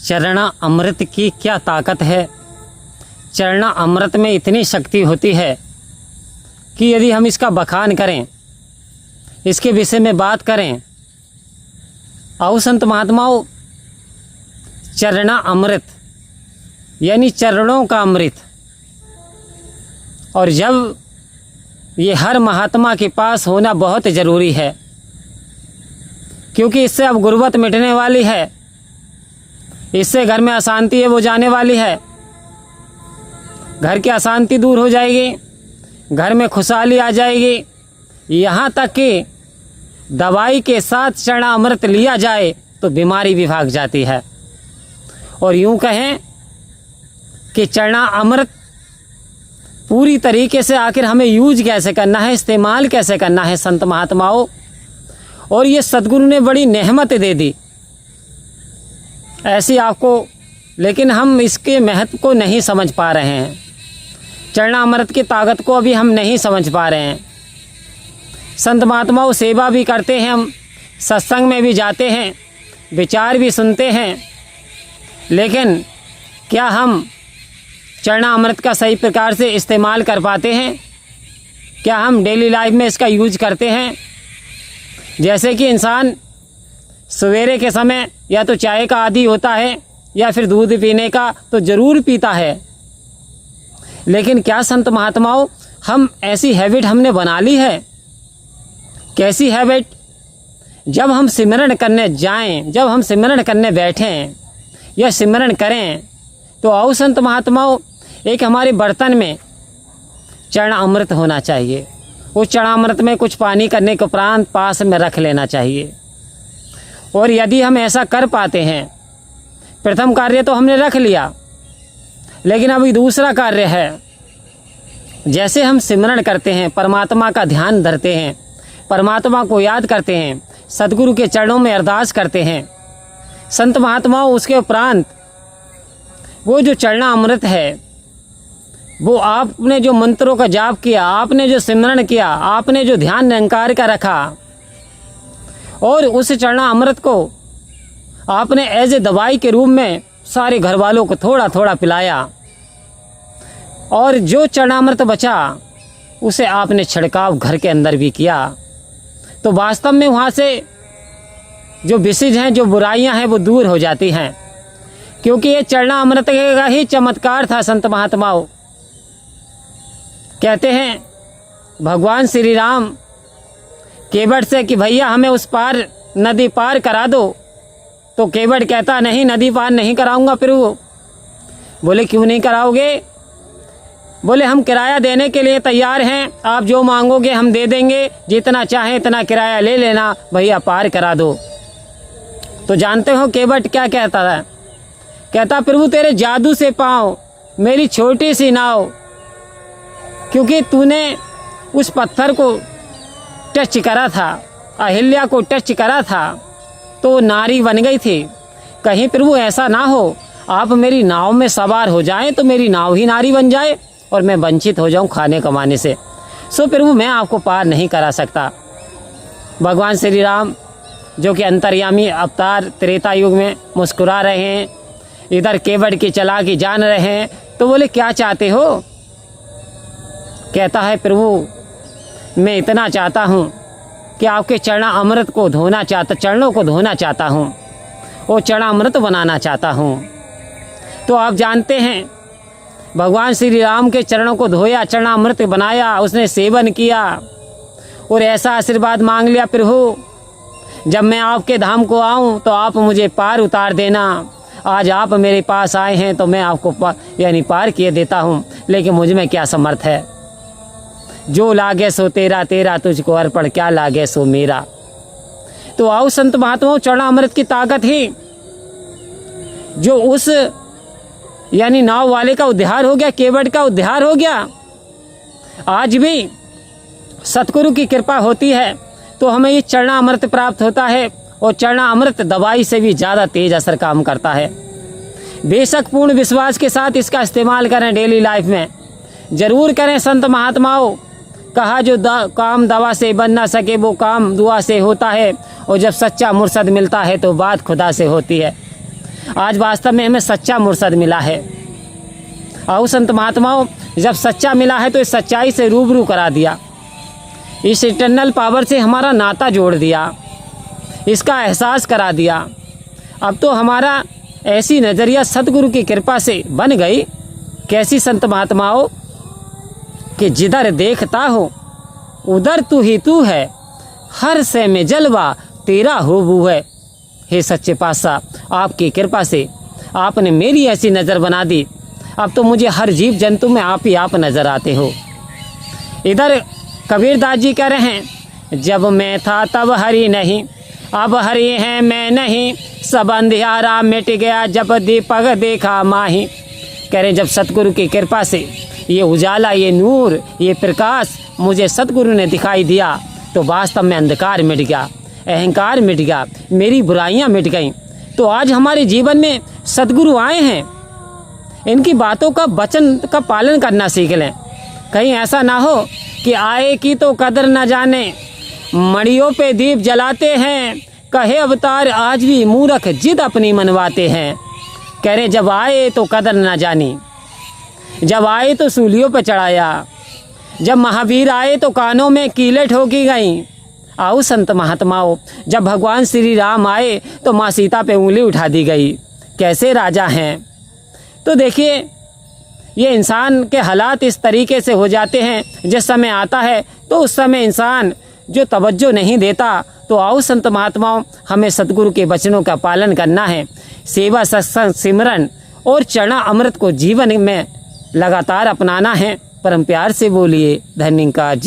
चरणा अमृत की क्या ताकत है। चरणा अमृत में इतनी शक्ति होती है कि यदि हम इसका बखान करें, इसके विषय में बात करें, आओ संत महात्माओं, चरणा अमृत यानी चरणों का अमृत, और जब ये हर महात्मा के पास होना बहुत ज़रूरी है, क्योंकि इससे अब गुर्बत मिटने वाली है, इससे घर में अशांति है वो जाने वाली है, घर की अशांति दूर हो जाएगी, घर में खुशहाली आ जाएगी। यहाँ तक कि दवाई के साथ चरणा अमृत लिया जाए तो बीमारी भी भाग जाती है। और यूँ कहें कि चरणा अमृत पूरी तरीके से आखिर हमें यूज कैसे करना है, इस्तेमाल कैसे करना है संत महात्माओं, और ये सद्गुरु ने बड़ी नेमत दे दी ऐसी आपको, लेकिन हम इसके महत्व को नहीं समझ पा रहे हैं। चरणा अमृत की ताकत को अभी हम नहीं समझ पा रहे हैं। संत महात्माओं सेवा भी करते हैं, हम सत्संग में भी जाते हैं, विचार भी सुनते हैं, लेकिन क्या हम चरणा अमृत का सही प्रकार से इस्तेमाल कर पाते हैं? क्या हम डेली लाइफ में इसका यूज करते हैं? जैसे कि इंसान सवेरे के समय या तो चाय का आदी होता है या फिर दूध पीने का तो ज़रूर पीता है, लेकिन क्या संत महात्माओं हम ऐसी हैबिट हमने बना ली है? कैसी हैबिट? जब हम सिमरण करने जाएं, जब हम सिमरण करने बैठें या सिमरण करें तो आओ संत महात्माओं, एक हमारे बर्तन में चरणा अमृत होना चाहिए। उस चरणा अमृत में कुछ पानी करने के उपरांत पास में रख लेना चाहिए। और यदि हम ऐसा कर पाते हैं, प्रथम कार्य तो हमने रख लिया, लेकिन अभी दूसरा कार्य है, जैसे हम सिमरण करते हैं, परमात्मा का ध्यान धरते हैं, परमात्मा को याद करते हैं, सद्गुरु के चरणों में अरदास करते हैं, संत महात्माओं उसके उपरांत वो जो चरणा अमृत है, वो आपने जो मंत्रों का जाप किया, आपने जो सिमरण किया, आपने जो ध्यान निरंकार का रखा, और उस चरणा अमृत को आपने एज ए दवाई के रूप में सारे घर वालों को थोड़ा थोड़ा पिलाया, और जो चरणा अमृत बचा उसे आपने छिड़काव घर के अंदर भी किया, तो वास्तव में वहाँ से जो विषय हैं, जो बुराइयां हैं वो दूर हो जाती हैं। क्योंकि ये चरणा अमृत का ही चमत्कार था। संत महात्माओं कहते हैं भगवान श्री राम केवट से कि भैया हमें उस पार नदी पार करा दो, तो केवट कहता नहीं, नदी पार नहीं कराऊंगा प्रभु। बोले क्यों नहीं कराओगे? बोले हम किराया देने के लिए तैयार हैं, आप जो मांगोगे हम दे देंगे, जितना चाहे इतना किराया ले लेना, भैया पार करा दो। तो जानते हो केवट क्या कहता था? कहता प्रभु तेरे जादू से पाँव मेरी छोटी सी नाव, क्योंकि तूने उस पत्थर को टच करा था, अहिल्या को टच करा था, तो नारी बन गई थी। कहीं प्रभु ऐसा ना हो आप मेरी नाव में सवार हो जाएं तो मेरी नाव ही नारी बन जाए और मैं वंचित हो जाऊं खाने कमाने से। सो प्रभु मैं आपको पार नहीं करा सकता। भगवान श्री राम जो कि अंतर्यामी अवतार त्रेता युग में मुस्कुरा रहे हैं, इधर केवट की चालाकी जान रहे हैं, तो बोले क्या चाहते हो? कहता है प्रभु मैं इतना चाहता हूँ कि आपके चरणा अमृत को धोना चाहता, चरणों को धोना चाहता हूँ, वो चरणा अमृत बनाना चाहता हूँ। तो आप जानते हैं भगवान श्री राम के चरणों को धोया, चरणा अमृत बनाया, उसने सेवन किया और ऐसा आशीर्वाद मांग लिया प्रभु जब मैं आपके धाम को आऊं तो आप मुझे पार उतार देना। आज आप मेरे पास आए हैं तो मैं आपको यानी पार किए देता हूं, लेकिन मुझ में क्या समर्थ है? जो लागे सो तेरा, तेरा तुझको अर्पण, क्या लागे सो मेरा। तो आओ संत महात्माओं, चरणा अमृत की ताकत ही जो उस यानी नाव वाले का उद्धार हो गया, केवट का उद्धार हो गया। आज भी सतगुरु की कृपा होती है तो हमें ये चरणा अमृत प्राप्त होता है, और चरणा अमृत दवाई से भी ज़्यादा तेज असर काम करता है। बेशक पूर्ण विश्वास के साथ इसका इस्तेमाल करें, डेली लाइफ में ज़रूर करें। संत महात्माओं कहा जो काम दवा से बन ना सके वो काम दुआ से होता है, और जब सच्चा मुर्शद मिलता है तो बात खुदा से होती है। आज वास्तव में हमें सच्चा मुर्शद मिला है। और संत महात्माओं, जब सच्चा मिला है तो इस सच्चाई से रूबरू करा दिया, इस इटर्नल पावर से हमारा नाता जोड़ दिया, इसका एहसास करा दिया। अब तो हमारा ऐसी नज़रिया सतगुरु की कृपा से बन गई। कैसी संत महात्माओं कि जिधर देखता हो उधर तू ही तू है, हर से में जलवा तेरा होबू है। हे सच्चे पातशाह, आपकी कृपा से आपने मेरी ऐसी नज़र बना दी, अब तो मुझे हर जीव जंतु में आप ही आप नज़र आते हो। इधर कबीरदास जी कह रहे हैं, जब मैं था तब हरि नहीं, अब हरि है मैं नहीं, सब अंधियारा मिट गया जब दीपक देखा माही। कह रहे जब सतगुरु की कृपा से ये उजाला, ये नूर, ये प्रकाश मुझे सतगुरु ने दिखाई दिया तो वास्तव में अंधकार मिट गया, अहंकार मिट गया, मेरी बुराइयां मिट गईं। तो आज हमारे जीवन में सतगुरु आए हैं, इनकी बातों का वचन का पालन करना सीख लें। कहीं ऐसा ना हो कि आए की तो कदर न जाने, मड़ियों पे दीप जलाते हैं, कहे अवतार आज भी मूर्ख जिद अपनी मनवाते हैं। कह रहे जब आए तो कदर न जानी, जब आए तो सूलियों पर चढ़ाया, जब महावीर आए तो कानों में कीलें ठोकी गईं। आओ संत महात्माओं, जब भगवान श्री राम आए तो माँ सीता पे उंगली उठा दी गई। कैसे राजा हैं। तो देखिए ये इंसान के हालात इस तरीके से हो जाते हैं, जिस समय आता है तो उस समय इंसान जो तवज्जो नहीं देता। तो आओ संत महात्माओं, हमें सतगुरु के वचनों का पालन करना है, सेवा सत्संग सिमरन और चरणा अमृत को जीवन में लगातार अपनाना है। परम प्यार से बोलिए धन्यवाद जी।